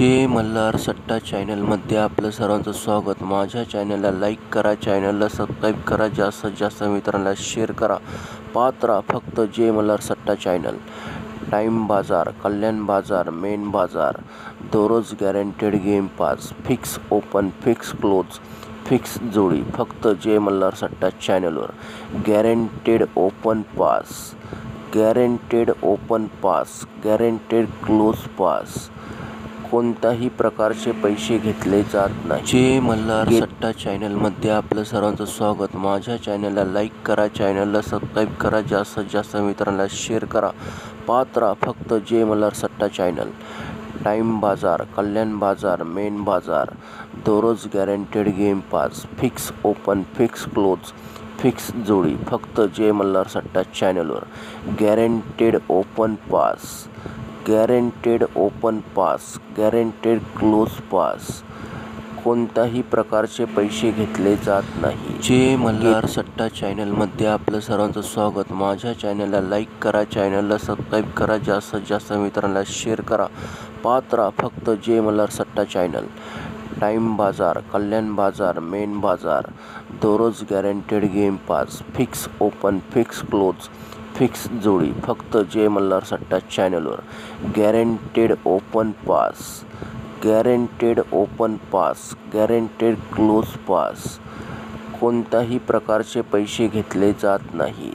जय मल्हार सट्टा चॅनलमध्ये आपलं सर्वांचं स्वागत। माझ्या चॅनलला लाईक करा, चॅनलला सबस्क्राईब करा, जास्तीत जास्त मित्रांना शेअर करा। पाहत राहा फक्त जय मल्हार सट्टा चॅनल। टाइम बाजार, कल्याण बाजार, मेन बाजार, दररोज guaranteed game pass, fix open, fix close, fix जोडी फक्त जय मल्हार सट्टा चॅनलवर। Guaranteed open pass, guaranteed open pass, guaranteed close pass, कोणत्याही प्रकारचे पैसे घेतले जात नाही। जय मल्हार सट्टा चॅनलमध्ये आपलं सर्वांचं स्वागत। माझ्या चॅनलला लाईक करा, चॅनलला सबस्क्राईब करा, जास्तीत जास्त मित्रांना शेअर करा। पाहत राहा फक्त जय मल्हार सट्टा चॅनल। टाइम बाजार, कल्याण बाजार, मेन बाजार, दररोज guaranteed game pass, fix open, fix close, fix जोडी फक्त जय मल्हार सट्टा चॅनलवर। Guaranteed open pass, guaranteed open pass, guaranteed close pass, कोणत्याही प्रकारचे पैसे घेतले जात नाही। जय मल्हार सट्टा चॅनलमध्ये आपलं सर्वांचं स्वागत। माझ्या चॅनलला लाईक करा, चॅनलला सबस्क्राईब करा, जास्तीत जास्त मित्रांना शेअर करा। पाहत राहा फक्त जय मल्हार सट्टा चॅनल। टाइम बाजार, कल्याण बाजार, मेन बाजार, दररोज guaranteed game pass, fix open, fix close, fix जोडी फक्त जय मल्हार सट्टा चॅनलवर। Guaranteed open pass, guaranteed open pass, guaranteed close pass, कोणत्याही प्रकारचे पैसे घेतले जात नाही।